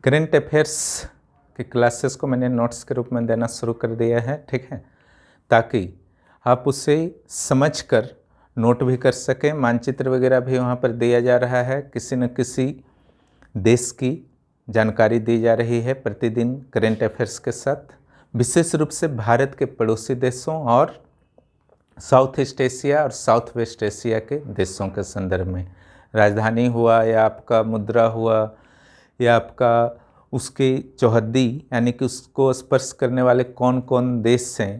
Current affairs के classes को मैंने नोट्स के रूप में देना शुरू कर दिया है, ठीक है, ताकि आप उसे समझकर नोट भी कर सकें। मानचित्र वगैरह भी वहाँ पर दिया जा रहा है, किसी न किसी देश की जानकारी दी जा रही है प्रतिदिन करेंट अफेयर्स के साथ, विशेष रूप से भारत के पड़ोसी देशों और साउथ ईस्ट एशिया और साउथ वेस्ट एशिया के देशों के संदर्भ में। राजधानी हुआ या आपका मुद्रा हुआ या आपका उसकी चौहद्दी यानी कि उसको स्पर्श करने वाले कौन कौन देश हैं,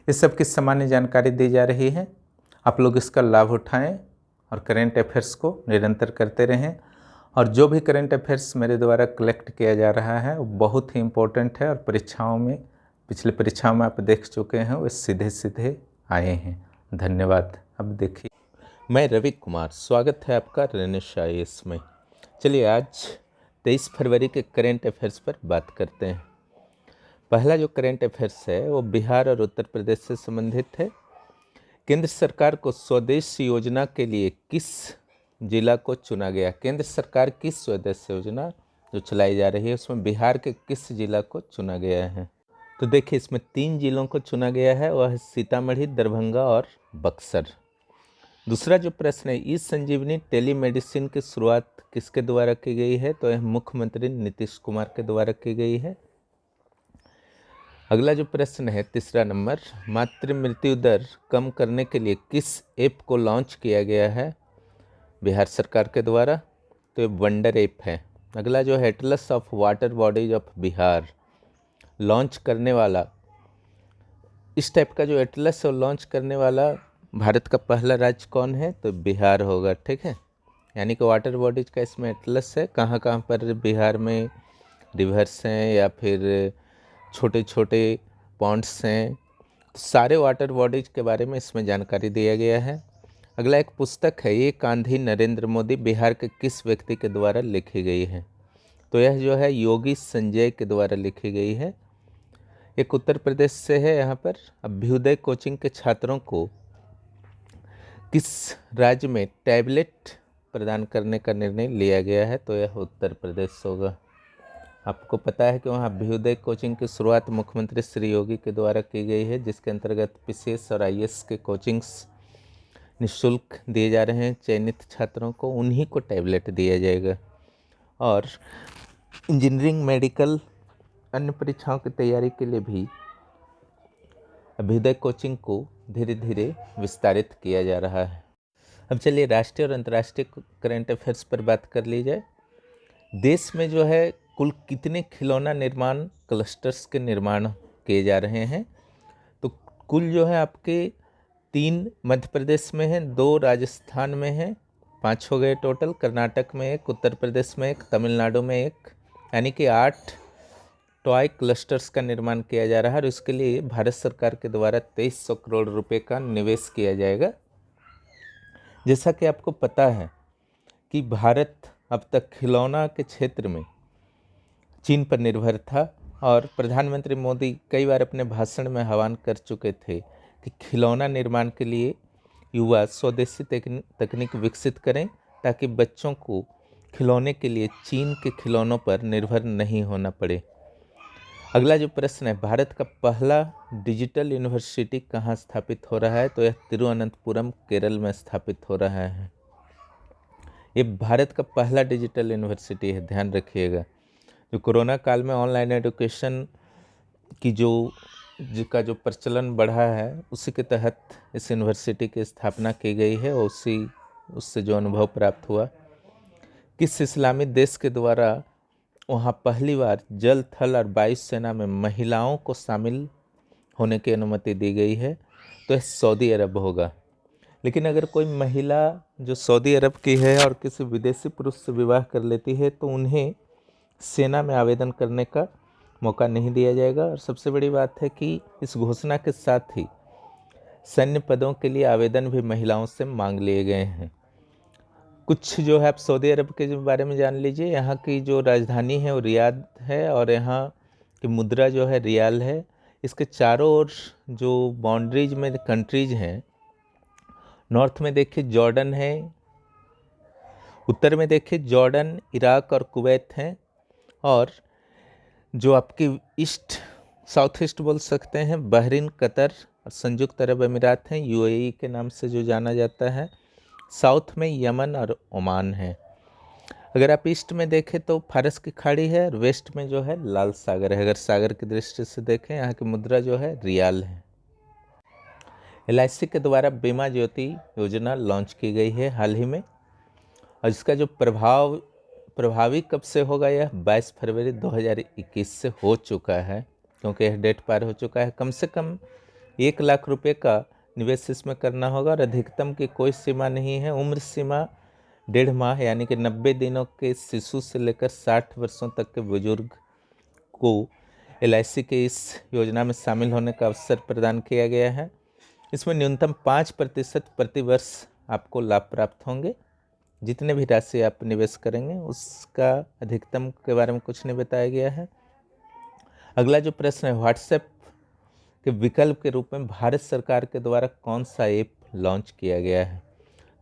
ये सब की सामान्य जानकारी दी जा रही है। आप लोग इसका लाभ उठाएं और करेंट अफेयर्स को निरंतर करते रहें। और जो भी करेंट अफेयर्स मेरे द्वारा कलेक्ट किया जा रहा है वो बहुत ही इम्पोर्टेंट है और परीक्षाओं में, पिछले परीक्षाओं में आप देख चुके हैं, वो सीधे सीधे आए हैं। धन्यवाद। अब देखिए, मैं रवि कुमार, स्वागत है आपका रेनिश IAS में। चलिए आज 23 फरवरी के करेंट अफेयर्स पर बात करते हैं। पहला जो करेंट अफेयर्स है वो बिहार और उत्तर प्रदेश से संबंधित है। केंद्र सरकार को स्वदेश योजना के लिए किस जिला को चुना गया? केंद्र सरकार की स्वदेश योजना जो चलाई जा रही है उसमें बिहार के किस जिला को चुना गया है? तो देखिए, इसमें 3 जिलों को चुना गया है, वह है सीतामढ़ी, दरभंगा और बक्सर। दूसरा जो प्रश्न है, ई संजीवनी टेलीमेडिसिन की शुरुआत किसके द्वारा की गई है? तो यह मुख्यमंत्री नीतीश कुमार के द्वारा की गई है। अगला जो प्रश्न है, तीसरा नंबर, मातृ मृत्यु दर कम करने के लिए किस ऐप को लॉन्च किया गया है बिहार सरकार के द्वारा? तो ये वंडर ऐप है। अगला जो है, Atlas of water bodies of Bihar launch करने वाला, इस टाइप का जो एटलस है लॉन्च करने वाला भारत का पहला राज्य कौन है? तो बिहार होगा, ठीक है। यानी कि वाटर बॉडीज का इसमें एटलस है, कहाँ कहाँ पर बिहार में रिवर्स हैं या फिर छोटे छोटे पॉन्ड्स हैं, सारे वाटर बॉडीज के बारे में इसमें जानकारी दिया गया है। अगला एक पुस्तक है, ये गांधी नरेंद्र मोदी बिहार के किस व्यक्ति के द्वारा लिखी गई है? तो यह जो है योगी संजय के द्वारा लिखी गई है। एक उत्तर प्रदेश से है। यहाँ पर अभ्युदय कोचिंग के छात्रों को किस राज्य में टैबलेट प्रदान करने का निर्णय लिया गया है? तो यह उत्तर प्रदेश होगा। आपको पता है कि वहाँ अभ्युदय कोचिंग की शुरुआत मुख्यमंत्री श्री योगी के द्वारा की गई है, जिसके अंतर्गत PCS और IAS के कोचिंग्स निःशुल्क दिए जा रहे हैं। चयनित छात्रों को उन्हीं को टैबलेट दिया जाएगा। और इंजीनियरिंग, मेडिकल, अन्य परीक्षाओं की तैयारी के लिए भी अभ्युदय कोचिंग को धीरे धीरे विस्तारित किया जा रहा है। अब चलिए राष्ट्रीय और अंतर्राष्ट्रीय करंट अफेयर्स पर बात कर ली जाए। देश में जो है कुल कितने खिलौना निर्माण क्लस्टर्स के निर्माण किए जा रहे हैं? तो कुल जो है आपके 3 मध्य प्रदेश में हैं, 2 राजस्थान में हैं, 5 हो गए टोटल। कर्नाटक में 1, उत्तर प्रदेश में 1, तमिलनाडु में 1, यानी कि 8 टॉय क्लस्टर्स का निर्माण किया जा रहा है। और इसके लिए भारत सरकार के द्वारा 2300 करोड़ रुपए का निवेश किया जाएगा। जैसा कि आपको पता है कि भारत अब तक खिलौना के क्षेत्र में चीन पर निर्भर था, और प्रधानमंत्री मोदी कई बार अपने भाषण में आह्वान कर चुके थे कि खिलौना निर्माण के लिए युवा स्वदेशी तकनीक विकसित करें, ताकि बच्चों को खिलौने के लिए चीन के खिलौनों पर निर्भर नहीं होना पड़े। अगला जो प्रश्न है, भारत का पहला डिजिटल यूनिवर्सिटी कहाँ स्थापित हो रहा है? तो यह तिरुवनंतपुरम, केरल में स्थापित हो रहा है। ये भारत का पहला डिजिटल यूनिवर्सिटी है, ध्यान रखिएगा। जो कोरोना काल में ऑनलाइन एजुकेशन की जिसका जो प्रचलन बढ़ा है, उसी के तहत इस यूनिवर्सिटी की स्थापना की गई है। और उससे जो अनुभव प्राप्त हुआ, किस इस्लामी देश के द्वारा वहाँ पहली बार जल, थल और वायु सेना में महिलाओं को शामिल होने की अनुमति दी गई है? तो यह सऊदी अरब होगा। लेकिन अगर कोई महिला जो सऊदी अरब की है और किसी विदेशी पुरुष से विवाह कर लेती है तो उन्हें सेना में आवेदन करने का मौका नहीं दिया जाएगा। और सबसे बड़ी बात है कि इस घोषणा के साथ ही सैन्य पदों के लिए आवेदन भी महिलाओं से मांग लिए गए हैं। कुछ जो है आप सऊदी अरब के बारे में जान लीजिए। यहाँ की जो राजधानी है वो रियाद है, और यहाँ की मुद्रा जो है रियाल है। इसके चारों ओर जो बाउंड्रीज में कंट्रीज हैं, नॉर्थ में देखिए जॉर्डन है, उत्तर में देखिए जॉर्डन, इराक और कुवैत हैं, और जो आपकी ईस्ट साउथ ईस्ट बोल सकते हैं, बहरीन, कतर और संयुक्त अरब अमीरात हैं, यूएई के नाम से जो जाना जाता है। साउथ में यमन और ओमान है। अगर आप ईस्ट में देखें तो फारस की खाड़ी है, और वेस्ट में जो है लाल सागर है। अगर सागर की दृष्टि से देखें, यहाँ की मुद्रा जो है रियाल है। LIC के द्वारा बीमा ज्योति योजना लॉन्च की गई है हाल ही में, और इसका जो प्रभावी कब से होगा, यह 22 फरवरी 2021 से हो चुका है, क्योंकि यह डेट पार हो चुका है। कम से कम 1 लाख रुपए का निवेश इसमें करना होगा, और अधिकतम की कोई सीमा नहीं है। उम्र सीमा 1.5 माह यानी कि 90 दिनों के शिशु से लेकर 60 वर्षों तक के बुजुर्ग को LIC के इस योजना में शामिल होने का अवसर प्रदान किया गया है। इसमें न्यूनतम 5% प्रतिवर्ष आपको लाभ प्राप्त होंगे। जितने भी राशि आप निवेश करेंगे उसका अधिकतम के बारे में कुछ नहीं बताया गया है। अगला जो प्रश्न है, व्हाट्सएप के विकल्प के रूप में भारत सरकार के द्वारा कौन सा ऐप लॉन्च किया गया है?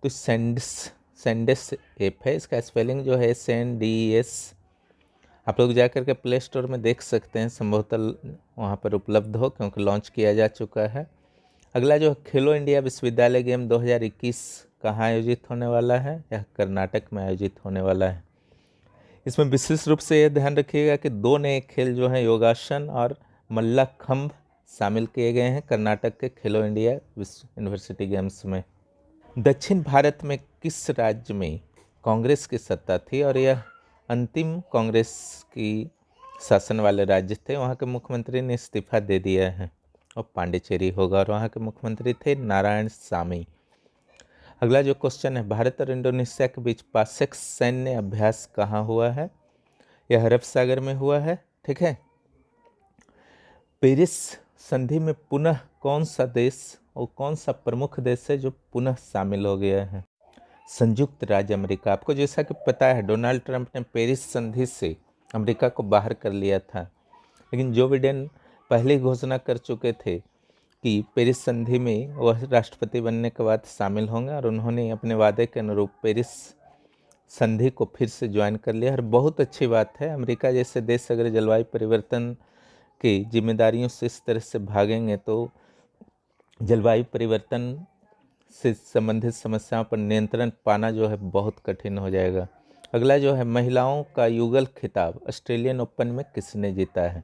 तो सेंडेस ऐप है। इसका स्पेलिंग जो है SNDES। आप लोग जा करके प्ले स्टोर में देख सकते हैं, संभवतः वहाँ पर उपलब्ध हो, क्योंकि लॉन्च किया जा चुका है। अगला जो खेलो इंडिया विश्वविद्यालय गेम 2021 कहाँ आयोजित होने वाला है? यह कर्नाटक में आयोजित होने वाला है। इसमें विशेष रूप से यह ध्यान रखिएगा कि 2 नए खेल जो हैं, योगासन और मल्लाखंब, शामिल किए गए हैं कर्नाटक के खेलो इंडिया यूनिवर्सिटी गेम्स में। दक्षिण भारत में किस राज्य में कांग्रेस की सत्ता थी और यह अंतिम कांग्रेस की शासन वाले राज्य थे? वहाँ के मुख्यमंत्री ने इस्तीफा दे दिया है, और पांडिचेरी होगा, और वहाँ के मुख्यमंत्री थे नारायण सामी। अगला जो क्वेश्चन है, भारत और इंडोनेशिया के बीच पासेक्स सैन्य अभ्यास कहाँ हुआ है? यह अरब सागर में हुआ है। ठीक है। पेरिस संधि में पुनः कौन सा देश और कौन सा प्रमुख देश है जो पुनः शामिल हो गया है? संयुक्त राज्य अमेरिका। आपको जैसा कि पता है, डोनाल्ड ट्रंप ने पेरिस संधि से अमेरिका को बाहर कर लिया था, लेकिन जो बिडेन पहले घोषणा कर चुके थे कि पेरिस संधि में वह राष्ट्रपति बनने के बाद शामिल होंगे, और उन्होंने अपने वादे के अनुरूप पेरिस संधि को फिर से ज्वाइन कर लिया। और बहुत अच्छी बात है, अमेरिका जैसे देश अगर जलवायु परिवर्तन की जिम्मेदारियों से इस तरह से भागेंगे तो जलवायु परिवर्तन से संबंधित समस्याओं पर नियंत्रण पाना जो है बहुत कठिन हो जाएगा। अगला जो है, महिलाओं का युगल खिताब ऑस्ट्रेलियन ओपन में किसने जीता है?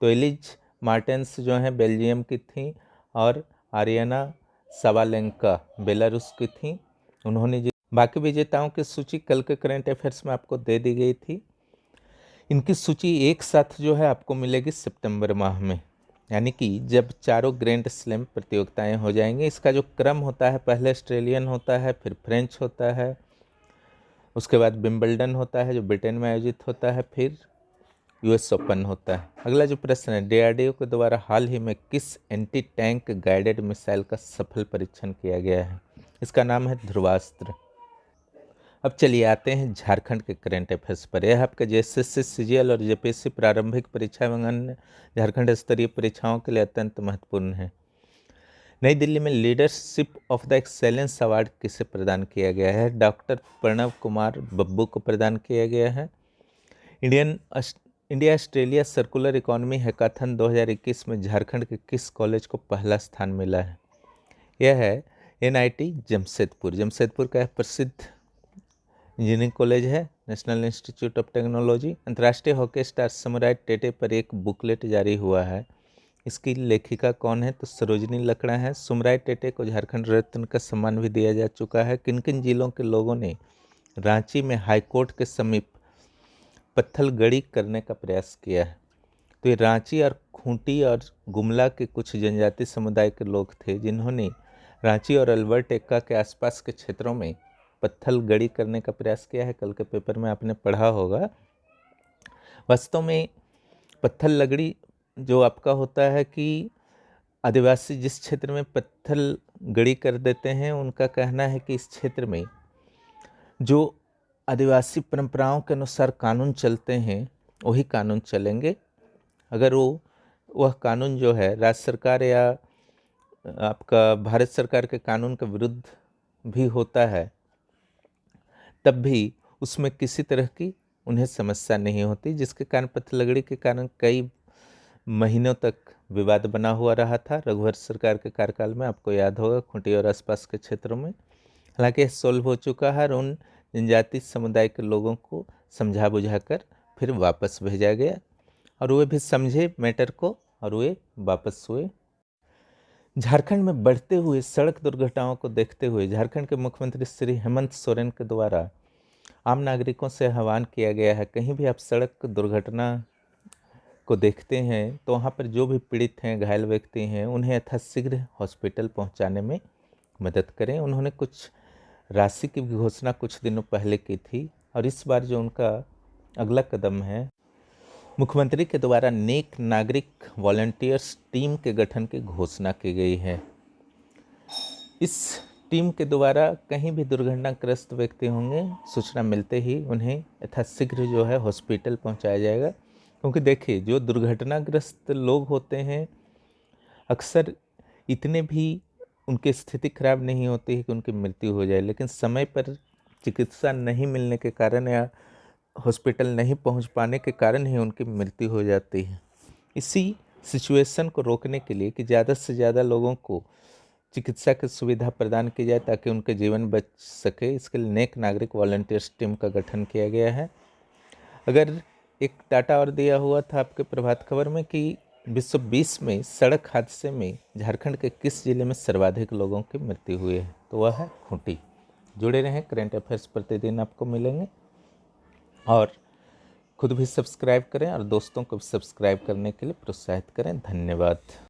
तो एलिज मार्टेंस जो है बेल्जियम की थी, और आरियाना साबालेंका बेलारूस की थी। उन्होंने बाकी विजेताओं की सूची कल के करंट अफेयर्स में आपको दे दी गई थी। इनकी सूची एक साथ जो है आपको मिलेगी सितंबर माह में, यानी कि जब चारों ग्रैंड स्लैम प्रतियोगिताएं हो जाएंगी। इसका जो क्रम होता है, पहले ऑस्ट्रेलियन होता है, फिर फ्रेंच होता है, उसके बाद विंबलडन होता है जो ब्रिटेन में आयोजित होता है, फिर US ओपन होता है। अगला जो प्रश्न है, DRDO के द्वारा हाल ही में किस एंटी टैंक गाइडेड मिसाइल का सफल परीक्षण किया गया है? इसका नाम है ध्रुवास्त्र। अब चलिए आते हैं झारखंड के करंट अफेयर्स पर। यह आपके JSS, CGL और JPSC प्रारंभिक परीक्षा एवं अन्य झारखंड स्तरीय परीक्षाओं के लिए अत्यंत महत्वपूर्ण है। नई दिल्ली में leadership of the excellence award किसे प्रदान किया गया है? डॉक्टर प्रणव कुमार बब्बू को प्रदान किया गया है। India Australia circular economy hackathon 2021 में झारखंड के किस कॉलेज को पहला स्थान मिला है? यह है NIT जमशेदपुर। जमशेदपुर का प्रसिद्ध इंजीनियरिंग कॉलेज है, नेशनल इंस्टीट्यूट ऑफ टेक्नोलॉजी। अंतर्राष्ट्रीय हॉकी स्टार समुराय टेटे पर एक बुकलेट जारी हुआ है। इसकी लेखिका कौन है? तो सरोजनी लकड़ा है। समुराय टेटे को झारखंड रत्न का सम्मान भी दिया जा चुका है। किन किन जिलों के लोगों ने रांची में हाईकोर्ट के समीप पत्थलगड़ी करने का प्रयास किया है? तो ये रांची और खूंटी और गुमला के कुछ जनजाति समुदाय के लोग थे जिन्होंने रांची और अल्बर्ट एक्का के आसपास के क्षेत्रों में पत्थलगड़ी करने का प्रयास किया है। कल के पेपर में आपने पढ़ा होगा। वास्तव में पत्थलगड़ी जो आपका होता है कि आदिवासी जिस क्षेत्र में पत्थलगड़ी कर देते हैं, उनका कहना है कि इस क्षेत्र में जो आदिवासी परंपराओं के अनुसार कानून चलते हैं वही कानून चलेंगे। अगर वह कानून जो है राज्य सरकार या आपका भारत सरकार के कानून के विरुद्ध भी होता है, तब भी उसमें किसी तरह की उन्हें समस्या नहीं होती, जिसके कारण पथलगड़ी के कारण कई महीनों तक विवाद बना हुआ रहा था रघुवर सरकार के कार्यकाल में। आपको याद होगा खूंटी और आसपास के क्षेत्रों में। हालांकि यह सोल्व हो चुका है और उन जनजाति समुदाय के लोगों को समझा बुझाकर फिर वापस भेजा गया और वे भी समझे मैटर को और वे वापस हुए। झारखंड में बढ़ते हुए सड़क दुर्घटनाओं को देखते हुए झारखंड के मुख्यमंत्री श्री हेमंत सोरेन के द्वारा आम नागरिकों से आह्वान किया गया है, कहीं भी आप सड़क दुर्घटना को देखते हैं तो वहाँ पर जो भी पीड़ित हैं, घायल व्यक्ति हैं, उन्हें यथाशीघ्र हॉस्पिटल पहुँचाने में मदद करें। उन्होंने कुछ राशि की भी घोषणा कुछ दिनों पहले की थी और इस बार जो उनका अगला कदम है, मुख्यमंत्री के द्वारा नेक नागरिक वॉलंटियर्स टीम के गठन की घोषणा की गई है। इस टीम के द्वारा कहीं भी दुर्घटनाग्रस्त व्यक्ति होंगे, सूचना मिलते ही उन्हें यथाशीघ्र जो है हॉस्पिटल पहुंचाया जाएगा। क्योंकि देखिए, जो दुर्घटनाग्रस्त लोग होते हैं अक्सर इतने भी उनकी स्थिति खराब नहीं होती है कि उनकी मृत्यु हो जाए, लेकिन समय पर चिकित्सा नहीं मिलने के कारण या हॉस्पिटल नहीं पहुंच पाने के कारण ही उनकी मृत्यु हो जाती है। इसी सिचुएशन को रोकने के लिए कि ज़्यादा से ज़्यादा लोगों को चिकित्सा की सुविधा प्रदान की जाए ताकि उनके जीवन बच सके, इसके लिए नेक नागरिक वॉलंटियर्स टीम का गठन किया गया है। अगर एक डाटा और दिया हुआ था आपके प्रभात खबर में कि 2020 में सड़क हादसे में झारखंड के किस जिले में सर्वाधिक लोगों की मृत्यु हुई है, तो वह है खूंटी। जुड़े रहें, करंट अफेयर्स प्रतिदिन आपको मिलेंगे और खुद भी सब्सक्राइब करें और दोस्तों को भी सब्सक्राइब करने के लिए प्रोत्साहित करें। धन्यवाद।